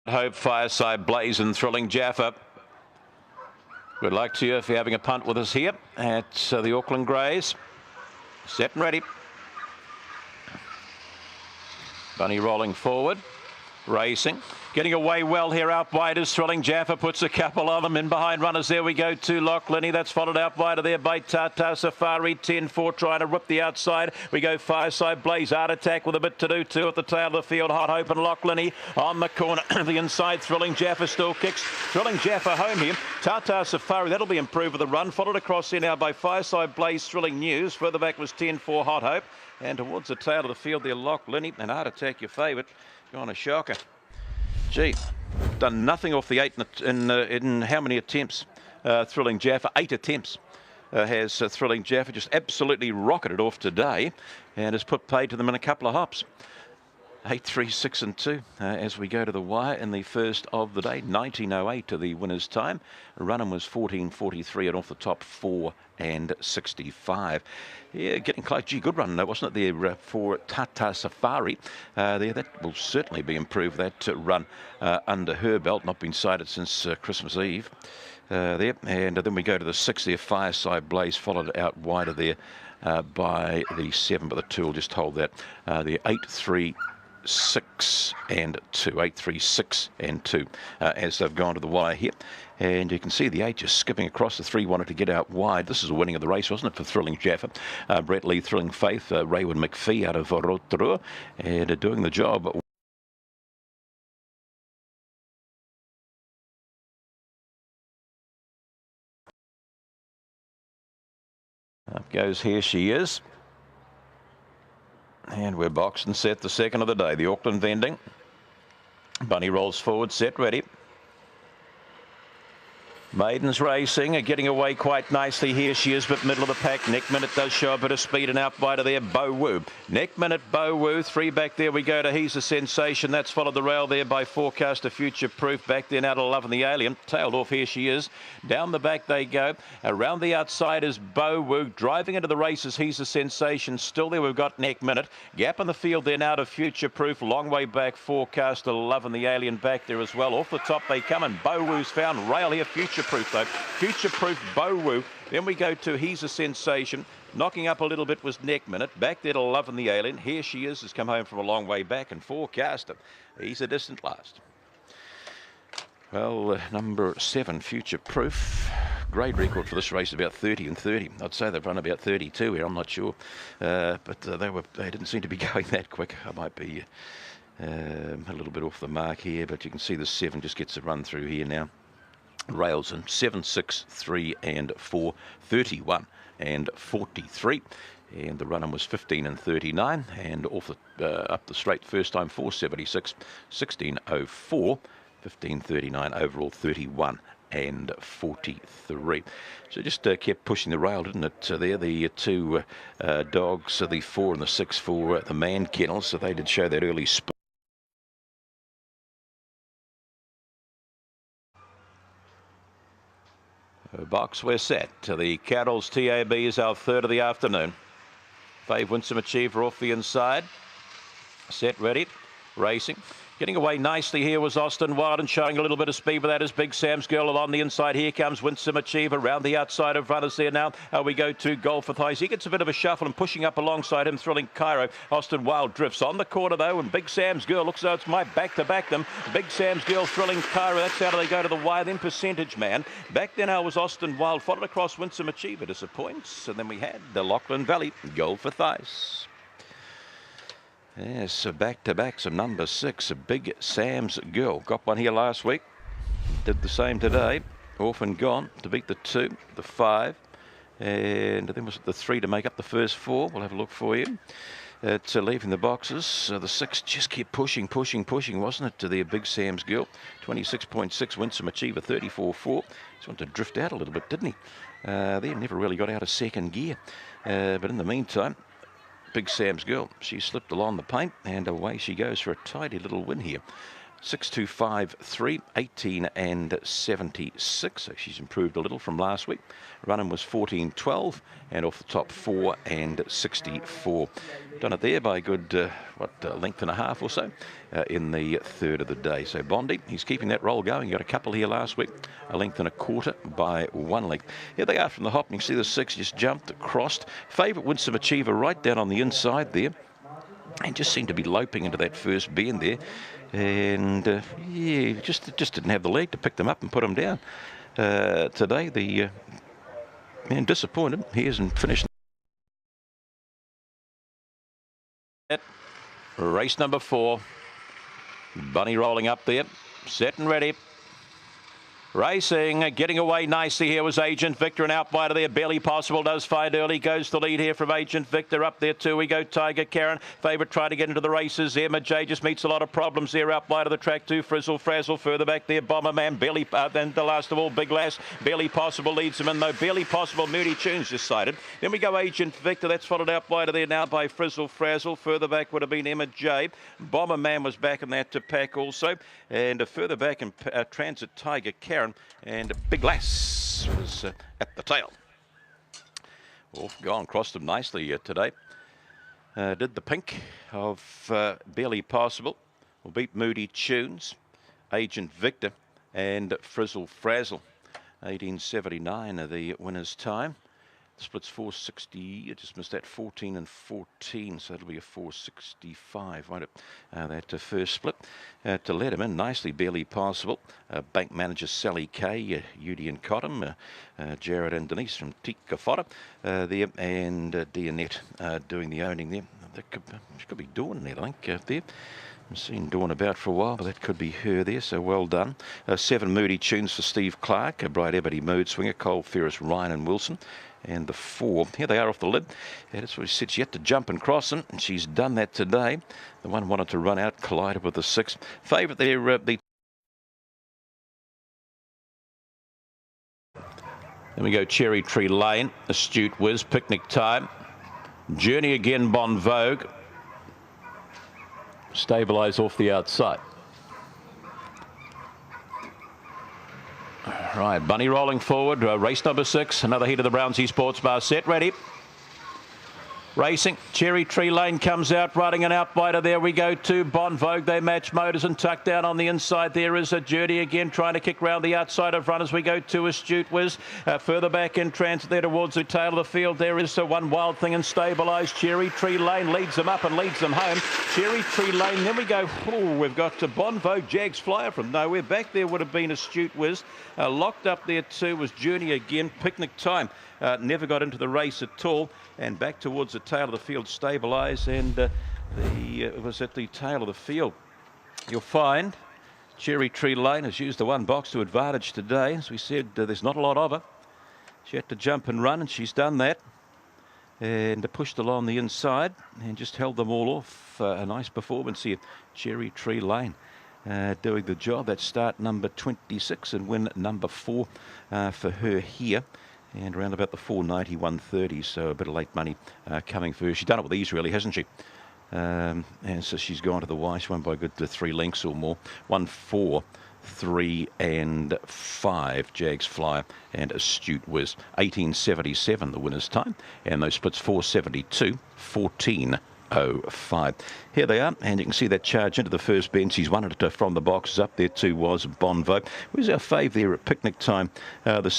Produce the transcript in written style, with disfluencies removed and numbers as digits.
Hope, Fireside Blaze and Thrilling Jaffa. Good luck to you if you're having a punt with us here at the Auckland Greys. Set and ready. Bunny rolling forward, racing. Getting away well here out wide is Thrilling Jaffa, puts a couple of them in behind runners. There we go to Lochlinny. That's followed out wider there by Tata Safari. 10-4 trying to rip the outside. We go Fireside Blaze. Art Attack with a bit to do too at the tail of the field. Hot Hope and Lochlinny on the corner. The inside Thrilling Jaffa still kicks. Thrilling Jaffa home here. Tata Safari, that'll be improved with a run. Followed across here now by Fireside Blaze. Thrilling News. Further back was 10-4 Hot Hope. And towards the tail of the field there, Lochlinny and Art Attack, your favourite. Gone a shocker. Gee, done nothing off the 8 in how many attempts? Thrilling Jaffa, 8 attempts has Thrilling Jaffa, just absolutely rocketed off today and has put paid to them in a couple of hops. 8, 3, 6 and 2 as we go to the wire in the first of the day. 19.08 to the winner's time. Running was 14.43 and off the top 4 and 65. Yeah, getting close. Gee, good run though, wasn't it there for Tata Safari? That will certainly be improved, that run under her belt. Not been sighted since Christmas Eve there. And then we go to the 6 there, Fireside Blaze, followed out wider there by the 7, but the 2 will just hold that. The 8, 3, 6 and 2, 8, 3, 6 and 2 as they've gone to the wire here. And you can see the 8 just skipping across. The 3 wanted to get out wide. This is a winning of the race, wasn't it, for Thrilling Jaffa? Brett Lee, Thrilling Faith, Rayward McPhee out of Rotorua, and doing the job. Up goes Here She Is. And we're boxed and set, the second of the day. The Auckland vending. Bunny rolls forward, set, ready. Maidens racing, getting away quite nicely. Here she is, but middle of the pack. Neck Minute does show a bit of speed and out wider there. Bow Woo. Neck Minute, Bow Woo. 3 back there we go to He's a Sensation. That's followed the rail there by Forecaster Future Proof. Back there now to Love and the Alien. Tailed off, Here She Is. Down the back they go. Around the outside is Bow Woo. Driving into the races, He's a Sensation. Still there we've got Neck Minute. Gap in the field there now to Future Proof. Long way back, Forecaster Love and the Alien back there as well. Off the top they come and Bow Woo's found. Rail here, Future Proof though. Future Proof, Bow Woo. Then we go to He's a Sensation. Knocking up a little bit was Neck Minute. Back there to Love and the Alien. Here she is, has come home from a long way back. And Forecaster, he's a distant last. Well, number 7, Future Proof. Great record for this race, about 30 and 30. I'd say they've run about 32 here, I'm not sure. But they didn't seem to be going that quick. I might be a little bit off the mark here, but you can see the 7 just gets a run through here now. Rails in 7, 6, 3 and 4, 31 and 43. And the run-in was 15 and 39, and off the up the straight first time 476, 1604, 1539 overall, 31 and 43. So just kept pushing the rail, didn't it? There, the 2 dogs, the 4 and the 6 for the Man Kennel, so they did show that early speed. Box, we're set. The Carroll's TAB is our 3rd of the afternoon. Fave Winsome Achiever off the inside. Set, ready, racing. Getting away nicely here was Austin Wild and showing a little bit of speed, but that is Big Sam's Girl on the inside. Here comes Winsome Achiever around the outside of runners there now. We go to Golf with Highs. He gets a bit of a shuffle and pushing up alongside him, Thrilling Cairo. Austin Wild drifts on the corner though, and Big Sam's Girl looks as though it's my back to back them. Big Sam's Girl, Thrilling Cairo. That's how they go to the wire. Then Percentage Man. Back then now was Austin Wild, followed across Winsome Achiever. Disappoints. And then we had the Lachlan Valley, Golf with Ice. Yes, back to back, some number 6, Big Sam's Girl. Got one here last week. Did the same today. Off and gone to beat the 2, the 5, and then was it the 3 to make up the first 4. We'll have a look for you. It's leaving the boxes. The 6 just kept pushing, wasn't it, to their Big Sam's Girl. 26.6, Winsome Achiever, 34.4. Just wanted to drift out a little bit, didn't he? They never really got out of second gear. But in the meantime, Big Sam's Girl, she slipped along the paint and away she goes for a tidy little win here. 6.253, 18 and 76. So she's improved a little from last week. Running was 14.12 and off the top 4 and 64. Done it there by a good, length and a half or so in the third of the day. So Bondi, he's keeping that roll going. He got a couple here last week, a length and a quarter by 1 length. Here they are from the hop. You can see the 6 just jumped, crossed. Favourite Winsome Achiever right down on the inside there. And just seemed to be loping into that first bend there. And yeah, just didn't have the leg to pick them up and put them down. Today, the man disappointed. He hasn't finished. Race number 4. Bunny rolling up there. Set and ready. Racing, getting away nicely here was Agent Victor, and out wide of there, Barely Possible does find early, goes the lead here from Agent Victor. Up there too we go, Tiger Karen, favourite trying to get into the races. Emma J just meets a lot of problems there out wide of the track too. Frizzle Frazzle further back there, Bomberman, then the last of all, Big Lass. Barely Possible leads him in though. Barely Possible, Moody Tunes decided. Then we go Agent Victor, that's followed out wide of there now by Frizzle Frazzle. Further back would have been Emma J. Bomberman was back in that to pack also, and further back in Transit, Tiger Karen. And Big Lass was at the tail. Wolf gone, crossed them nicely today. Did the pink of Barely Possible. Will beat Moody Tunes, Agent Victor, and Frizzle Frazzle. 18.79 are the winner's time. The split's 4.60. I just missed that, 14 and 14, so that'll be a 4.65, won't it? That first split. To let him in nicely, Barely Possible. Bank manager Sally Kay, Udi and Cottam, Jared and Denise from Tika Fodder there, and Dianette doing the owning there. That could be Dawn there, I think, there. I've seen Dawn about for a while, but that could be her there, so well done. 7 Moody Tunes for Steve Clark, a Bright Ebony Mood Swinger, Cole Ferris, Ryan and Wilson. And the 4, here they are off the lid. And it's where she said she had to jump and cross them, and she's done that today. The one wanted to run out, collided with the 6. Favourite there, Then we go Cherry Tree Lane, Astute Whiz, Picnic Time. Journey Again, Bon Vogue. Stabilise off the outside. Right, Bunny rolling forward, race number 6, another heat of the Brownsea Sports Bar. Set, ready. Racing, Cherry Tree Lane comes out, riding an out wider. There we go to Bon Vogue. They match motors and tuck down on the inside. There is a Journey Again trying to kick round the outside of runners. We go to Astute Whiz. Further back in transit there towards the tail of the field. There is One Wild Thing and Stabilised. Cherry Tree Lane leads them up and leads them home. Cherry Tree Lane. Then we go, we've got to Bon Vogue. Jags Flyer from nowhere. Back there would have been Astute Whiz. Locked up there too was Journey Again. Picnic Time. Never got into the race at all, and back towards the tail of the field, Stabilise, and it was at the tail of the field. You'll find Cherry Tree Lane has used the one box to advantage today. As we said, there's not a lot of her. She had to jump and run, and she's done that, and pushed along the inside and just held them all off. A nice performance here, Cherry Tree Lane. Doing the job. That's start number 26 and win number 4 for her here. And around about the 4.91.30, so a bit of late money coming for her. She's done it with ease, really, hasn't she? And so she's gone to the wire. She won by a good 3 lengths or more. 1, 4, 3 and 5. Jags Flyer and Astute Whiz. 18.77 the winner's time. And those splits 4.72, 14.05. Here they are, and you can see that charge into the first bend. She's won it from the boxes. Up there too was Bon Vogue. Where's our fave there at Picnic Time? The